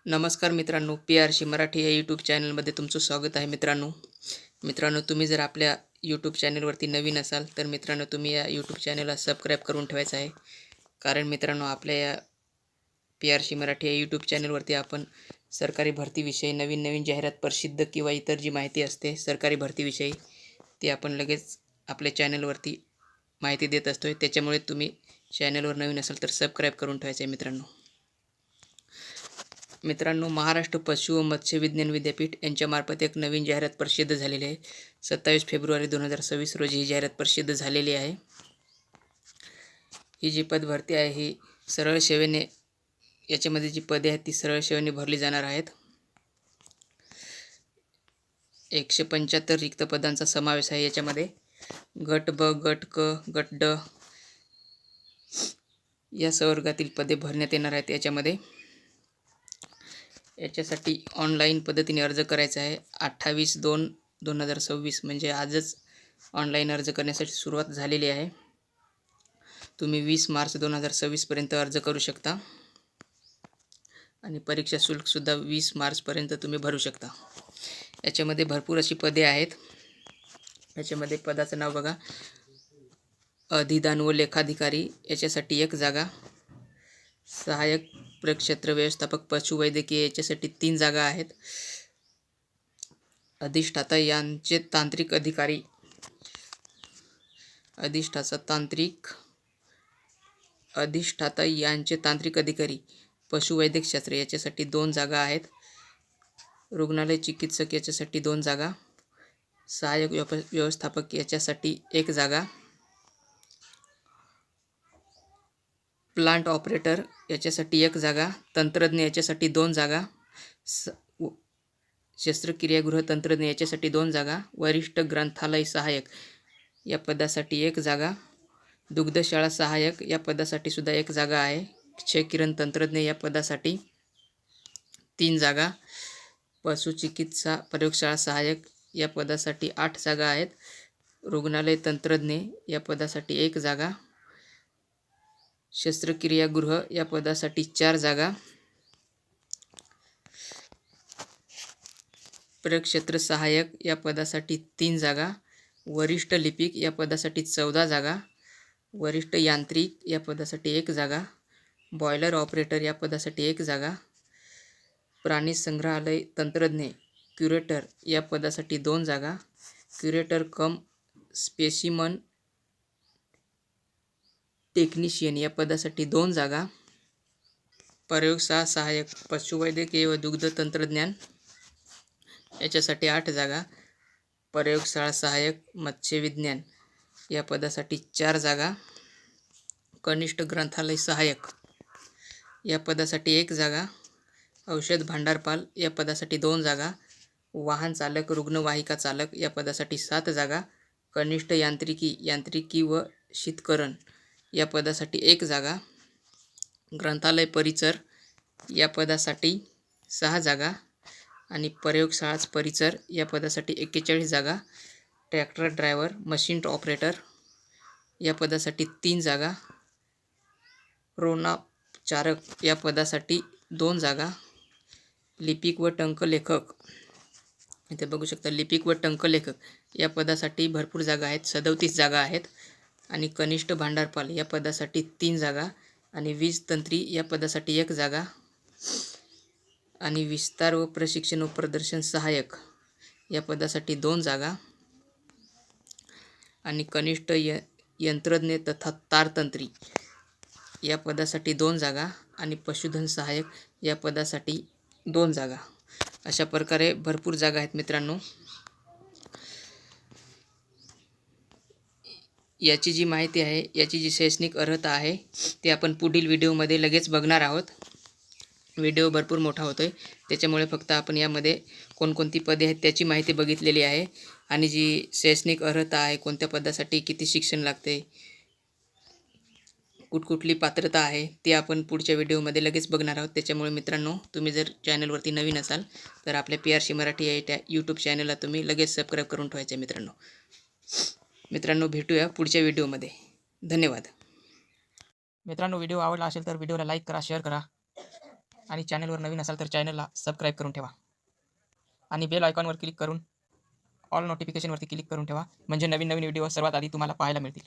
नमस्कार मित्रांनो, PRC मराठी या यूट्यूब चॅनलमध्ये तुमचं स्वागत आहे मित्रांनो, तुम्ही जर आपल्या यूट्यूब चॅनलवरती नवीन असाल तर मित्रांनो तुम्ही या यूट्यूब चॅनलला सबस्क्राईब करून ठेवायचं आहे. कारण मित्रांनो आपल्या या PRC मराठी या यूट्यूब चॅनलवरती आपण सरकारी भरतीविषयी नवीन जाहिरात प्रसिद्ध किंवा इतर जी माहिती असते सरकारी भरतीविषयी ती आपण लगेच आपल्या चॅनलवरती माहिती देत असतो. त्याच्यामुळे तुम्ही चॅनलवर नवीन असाल तर सबस्क्राईब करून ठेवायचं आहे मित्रांनो, महाराष्ट्र पशु व मत्स्य विज्ञान विद्यापीठ यांच्यामार्फत एक नवीन जाहिरात प्रसिद्ध झालेली आहे. 27 फेब्रुवारी 2026 रोजी ही जाहिरात प्रसिद्ध झालेली आहे. ही जी पदभरती आहे ही सरळ सेवेने, याच्यामध्ये जी पदे आहेत ती सरळ सेवेने भरली जाणार आहेत. 175 रिक्त पदांचा समावेश आहे. याच्यामध्ये गट ब, गट क, गट ड या संवर्गातील पदे भरण्यात येणार आहेत. याच्यासाठी ऑनलाईन पद्धतीने अर्ज करायचा आहे. 28/2/2026 म्हणजे आजच ऑनलाईन अर्ज करण्यासाठी सुरुवात झालेली आहे. तुम्ही 20 मार्च 2026 पर्यंत अर्ज करू शकता आणि परीक्षा शुल्कसुद्धा 20 मार्चपर्यंत तुम्ही भरू शकता. याच्यामध्ये भरपूर अशी पदे आहेत. याच्यामध्ये पदाचं नाव बघा, अधिदान व लेखाधिकारी याच्यासाठी 1 जागा, सहाय्यक प्रक्षेत्र व्यवस्थापक पशुवैद्यकीय याच्यासाठी 3 जागा आहेत. अधिष्ठाता यांचे तांत्रिक अधिकारी, अधिष्ठाता यांचे तांत्रिक अधिकारी पशुवैद्यकशास्त्र याच्यासाठी 2 जागा आहेत. रुग्णालय चिकित्सक याच्यासाठी 2 जागा, सहाय्यक व्यवस्थापक याच्यासाठी 1 जागा, प्लांट ऑपरेटर याच्यासाठी 1 जागा, तंत्रज्ञ याच्यासाठी 2 जागा, शस्त्रक्रियागृह तंत्रज्ञ याच्यासाठी 2 जागा, वरिष्ठ ग्रंथालय सहाय्यक या पदासाठी 1 जागा, दुग्धशाळा सहाय्यक या पदासाठी सुद्धा 1 जागा आहे, क्षयकिरण तंत्रज्ञ या पदासाठी 3 जागा, पशुचिकित्सा प्रयोगशाळा सहाय्यक या पदासाठी 8 जागा आहेत, रुग्णालय तंत्रज्ञ या पदासाठी 1 जागा, शस्त्रक्रियागृह या पदासाठी 4 जागा, प्रक्षेत्र सहाय्यक या पदासाठी 3 जागा, वरिष्ठ लिपिक या पदासाठी 14 जागा, वरिष्ठ यांत्रिक या पदासाठी 1 जागा, बॉयलर ऑपरेटर या पदासाठी 1 जागा, प्राणी संग्रहालय तंत्रज्ञ क्युरेटर या पदासाठी 2 जागा, क्युरेटर कम स्पेसिमन टेक्निशियन या पदासाठी 2 जागा, प्रयोगशाळा सहाय्यक पशुवैद्यकीय व दुग्ध तंत्रज्ञान याच्यासाठी 8 जागा, प्रयोगशाळा सहाय्यक मत्स्यविज्ञान या पदासाठी 4 जागा, कनिष्ठ ग्रंथालय सहाय्यक या पदासाठी 1 जागा, औषध भांडारपाल या पदासाठी 2 जागा, वाहन चालक रुग्णवाहिका चालक या पदासाठी 7 जागा, कनिष्ठ यांत्रिकी व शीतकरण या पदासाठी 1 जागा, ग्रंथालय परिचर या पदासाठी 6 जागा आणि प्रयोगशाळा परिचर या पदासाठी 41 जागा, ट्रॅक्टर ड्रायव्हर मशीन ऑपरेटर या पदासाठी 3 जागा, रोनाचारक या पदासाठी 2 जागा, लिपिक व टंकलेखक इथे बघू शकता, लिपिक व टंकलेखक या पदासाठी भरपूर जागा आहेत, 37 जागा आहेत आणि कनिष्ठ भांडारपाल या पदासाठी 3 जागा आणि वीज तंत्री या पदासाठी 1 जागा आणि विस्तार व प्रशिक्षण व प्रदर्शन सहाय्यक या पदासाठी 2 जागा आणि कनिष्ठ यंत्रज्ञ तथा तारतंत्री या पदासाठी 2 जागा आणि पशुधन सहाय्यक या पदासाठी 2 जागा. अशा प्रकारे भरपूर जागा आहेत मित्रांनो. याची जी माहिती आहे, याची जी शैक्षणिक अर्हता आहे ती आपण पुढील व्हिडिओमध्ये लगेच बघणार आहोत. व्हिडिओ भरपूर मोठा होतोय, त्याच्यामुळे फक्त आपण यामध्ये कोणकोणती पदे आहेत त्याची माहिती बघितलेली आहे आणि जी शैक्षणिक अर्हता आहे, कोणत्या पदासाठी किती शिक्षण लागते, कुठली पात्रता आहे ती आपण पुढच्या व्हिडिओमध्ये लगेच बघणार आहोत. त्याच्यामुळे मित्रांनो, तुम्ही जर चॅनलवरती नवीन असाल तर आपल्या PRC मराठी या यूट्यूब चॅनलला तुम्ही लगेच सबस्क्राईब करून ठेवायचे मित्रांनो, भेटूया पुढच्या व्हिडिओमध्ये. धन्यवाद. मित्रांनो, व्हिडिओ आवडला असेल तर व्हिडिओला लाईक करा, शेअर करा आणि चॅनलवर नवीन असाल तर चॅनलला सबस्क्राईब करून ठेवा आणि बेल आयकॉनवर क्लिक करून ऑल नोटिफिकेशनवरती क्लिक करून ठेवा, म्हणजे नवीन नवीन व्हिडिओ सर्वात आधी तुम्हाला पाहायला मिळतील.